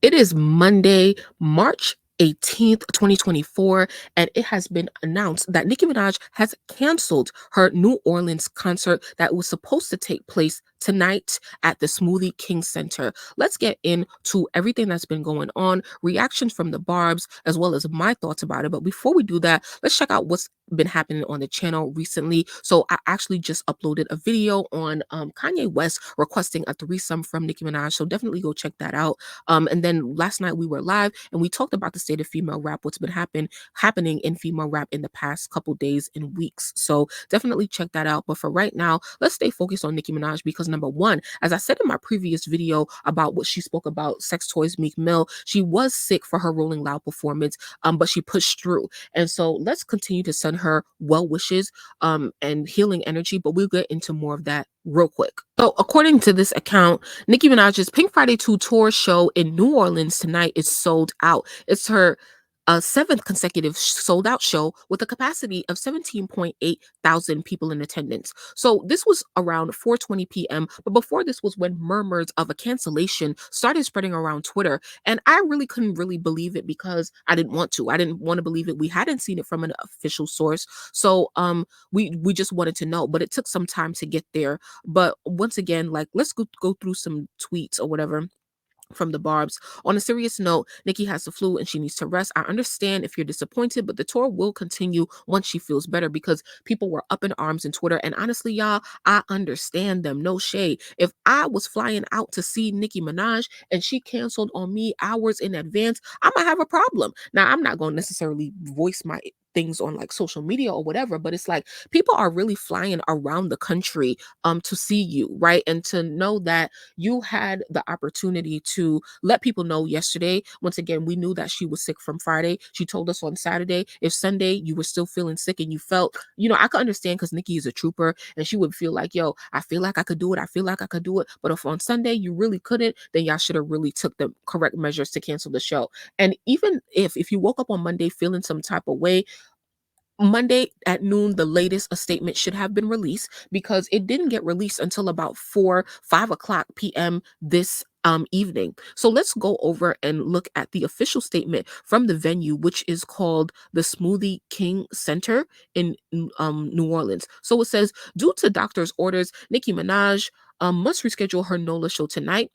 It is Monday, March 18th, 2024, and it has been announced that Nicki Minaj has canceled her New Orleans concert that was supposed to take place tonight at the Smoothie King Center. Let's get into everything that's been going on, reactions from the Barbs, as well as my thoughts about it. But before we do that, let's check out what's been happening on the channel recently. So I actually just uploaded a video on Kanye West requesting a threesome from Nicki Minaj. So definitely go check that out. And then last night we were live and we talked about the state of female rap, what's been happening in female rap in the past couple days and weeks. So definitely check that out. But for right now, let's stay focused on Nicki Minaj because number one, as I said in my previous video about what she spoke about sex toys, Meek Mill, she was sick for her Rolling Loud performance, but she pushed through. And so let's continue to send her well wishes and healing energy, but we'll get into more of that real quick. So according to this account, Nicki Minaj's Pink Friday 2 tour show in New Orleans tonight is sold out. It's her seventh consecutive sold out show with a capacity of 17.8 thousand people in attendance. So this was around 4:20 p.m. But before this was when murmurs of a cancellation started spreading around Twitter, and I really couldn't really believe it because I didn't want to. I didn't want to believe it. We hadn't seen it from an official source, so we just wanted to know. But it took some time to get there. But once again, like let's go through some tweets or whatever from the Barbs. On a serious note, Nicki has the flu and she needs to rest. I understand if you're disappointed, but the tour will continue once she feels better because people were up in arms in Twitter. And honestly, y'all, I understand them. No shade. If I was flying out to see Nicki Minaj and she canceled on me hours in advance, I might have a problem. Now, I'm not going to necessarily voice my things on like social media or whatever, but it's like people are really flying around the country to see you, right? And to know that you had the opportunity to let people know yesterday. Once again, we knew that she was sick from Friday. She told us on Saturday. If Sunday you were still feeling sick and you felt, I could understand because Nicki is a trooper and she would feel like, yo, I feel like I could do it. I feel like I could do it. But if on Sunday you really couldn't, then y'all should have really took the correct measures to cancel the show. And even if you woke up on Monday feeling some type of way, Monday at noon, the latest, a statement should have been released because it didn't get released until about 5 o'clock p.m. this evening. So let's go over and look at the official statement from the venue, which is called the Smoothie King Center in New Orleans. So it says, due to doctor's orders, Nicki Minaj must reschedule her NOLA show tonight.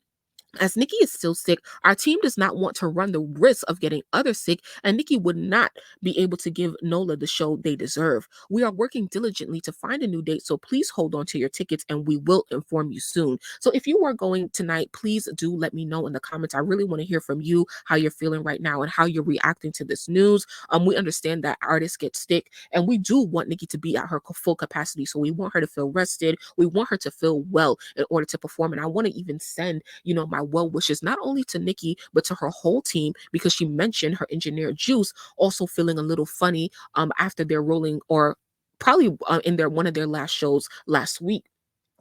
As Nicki is still sick, our team does not want to run the risk of getting others sick, and Nicki would not be able to give NOLA the show they deserve. We are working diligently to find a new date, so please hold on to your tickets and we will inform you soon. So if you are going tonight, please do let me know in the comments. I really want to hear from you how you're feeling right now and how you're reacting to this news. We understand that artists get sick, and we do want Nicki to be at her full capacity. So we want her to feel rested. We want her to feel well in order to perform. And I want to even send, my well wishes not only to Nicki but to her whole team, because she mentioned her engineer Juice also feeling a little funny after their rolling, or probably in their one of their last shows last week.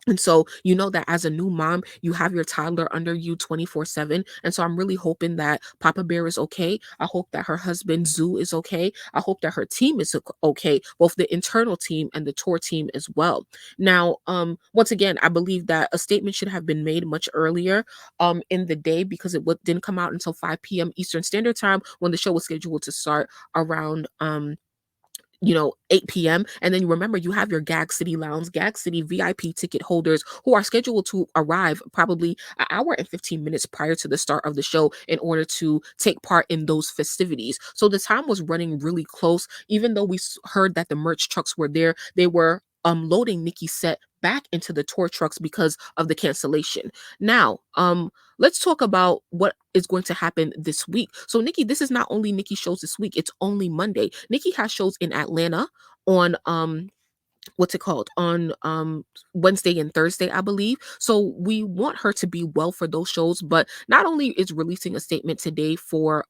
And so, that as a new mom, you have your toddler under you 24/7. And so I'm really hoping that Papa Bear is okay. I hope that her husband Zoo is okay. I hope that her team is okay, both the internal team and the tour team as well. Now, once again, I believe that a statement should have been made much earlier in the day because it didn't come out until 5 p.m. Eastern Standard Time when the show was scheduled to start around 8 p.m. And then you remember you have your Gag City Lounge, Gag City VIP ticket holders who are scheduled to arrive probably an hour and 15 minutes prior to the start of the show in order to take part in those festivities. So the time was running really close. Even though we heard that the merch trucks were there, they were loading Nicki's set back into the tour trucks because of the cancellation. Now, let's talk about what is going to happen this week. So Nicki, this is not only Nicki shows this week, it's only Monday. Nicki has shows in Atlanta on what's it called, on Wednesday and Thursday, I believe. So we want her to be well for those shows, but not only is releasing a statement today for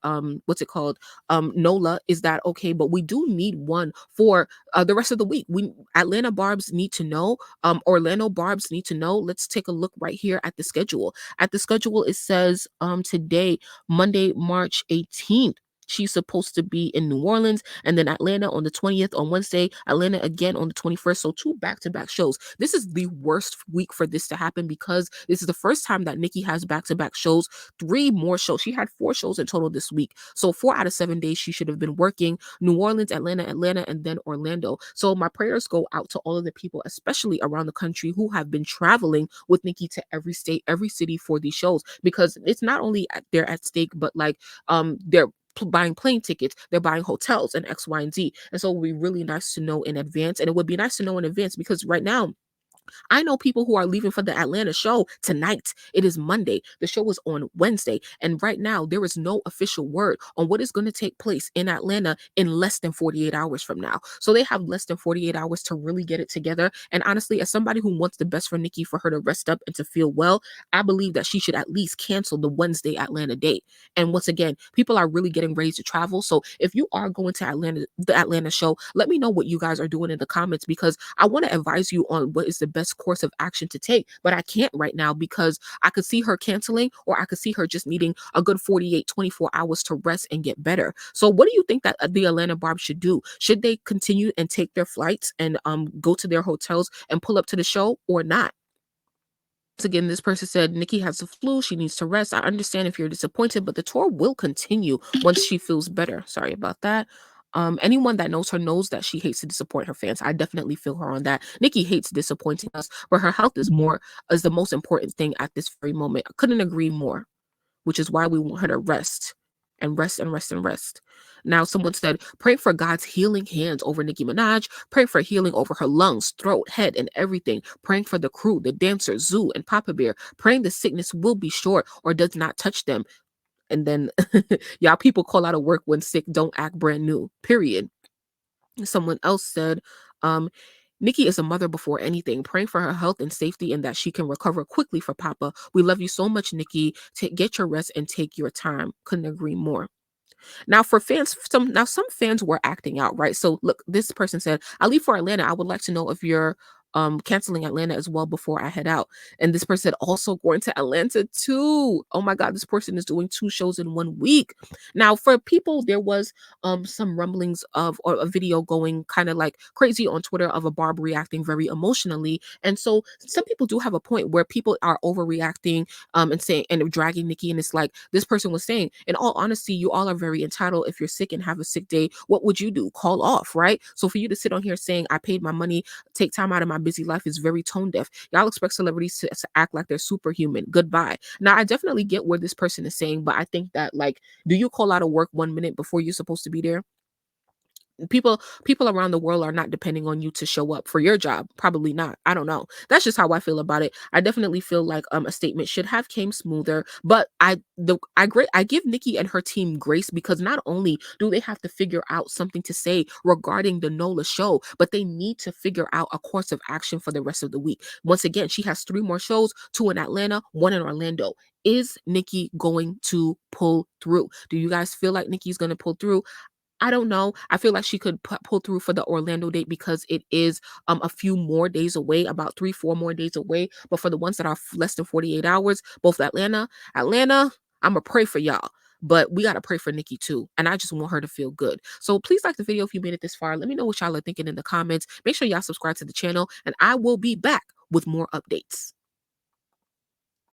what's it called, NOLA, is that okay, but we do need one for the rest of the week. We Atlanta Barbs need to know, Orlando Barbs need to know. Let's take a look right here at the schedule. At the schedule, it says today, Monday, March 18th, she's supposed to be in New Orleans, and then Atlanta on the 20th on Wednesday, Atlanta again on the 21st. So two back-to-back shows. This is the worst week for this to happen because this is the first time that Nicki has back-to-back shows, three more shows. She had four shows in total this week. So 4 out of 7 days she should have been working. New Orleans, Atlanta, and then Orlando. So my prayers go out to all of the people, especially around the country, who have been traveling with Nicki to every state, every city for these shows, because it's not only they're at stake, but like they're buying plane tickets, they're buying hotels and X, Y, and Z. And so it would be really nice to know in advance. And it would be nice to know in advance because right now, I know people who are leaving for the Atlanta show tonight. It is Monday. The show is on Wednesday. And right now, there is no official word on what is going to take place in Atlanta in less than 48 hours from now. So they have less than 48 hours to really get it together. And honestly, as somebody who wants the best for Nicki, for her to rest up and to feel well, I believe that she should at least cancel the Wednesday Atlanta date. And once again, people are really getting ready to travel. So if you are going to Atlanta, the Atlanta show, let me know what you guys are doing in the comments, because I want to advise you on what is the best course of action to take. But I can't right now because I could see her canceling, or I could see her just needing a good 48, 24 hours to rest and get better. So what do you think that the Atlanta Barb should do? Should they continue and take their flights and go to their hotels and pull up to the show, or not? Again, this person said Nicki has the flu. She needs to rest. I understand if you're disappointed, but the tour will continue once she feels better. Sorry about that. Anyone that knows her knows that she hates to disappoint her fans. I definitely feel her on that. Nicki hates disappointing us, but her health is the most important thing at this very moment. I couldn't agree more, which is why we want her to rest and rest and rest and rest. Now, someone said, pray for God's healing hands over Nicki Minaj, pray for healing over her lungs, throat, head, and everything, praying for the crew, the dancers, Zoo, and Papa Bear, praying the sickness will be short or does not touch them. And then, y'all people call out of work when sick, don't act brand new, period. Someone else said, Nicki is a mother before anything, praying for her health and safety and that she can recover quickly for Papa. We love you so much, Nicki. Get your rest and take your time. Couldn't agree more. Now, for fans, some fans were acting out, right? So look, this person said, I leave for Atlanta. I would like to know if you're canceling Atlanta as well before I head out. And this person said, also going to Atlanta too. Oh my God, this person is doing 2 shows in 1 week. Now, for people, there was some rumblings of, or a video going kind of like crazy on Twitter of a Barb reacting very emotionally. And so some people do have a point where people are overreacting and saying and dragging Nicki. And it's like this person was saying, in all honesty, you all are very entitled. If you're sick and have a sick day, what would you do? Call off, right? So for you to sit on here saying, I paid my money, take time out of my busy life, is very tone deaf. Y'all expect celebrities to act like they're superhuman. Goodbye. Now, I definitely get where this person is saying, but I think that, like, do you call out of work 1 minute before you're supposed to be there? People around the world are not depending on you to show up for your job. Probably not. I don't know. That's just how I feel about it. I definitely feel like a statement should have came smoother, but I give Nicki and her team grace, because not only do they have to figure out something to say regarding the NOLA show, but they need to figure out a course of action for the rest of the week. Once again, she has 3 more shows, 2 in Atlanta, 1 in Orlando. Is Nicki going to pull through? Do you guys feel like Nicki's going to pull through? I don't know. I feel like she could pull through for the Orlando date because it is a few more days away, about 3, 4 more days away. But for the ones that are less than 48 hours, both Atlanta, I'm going to pray for y'all. But we got to pray for Nicki too. And I just want her to feel good. So please like the video if you made it this far. Let me know what y'all are thinking in the comments. Make sure y'all subscribe to the channel, and I will be back with more updates.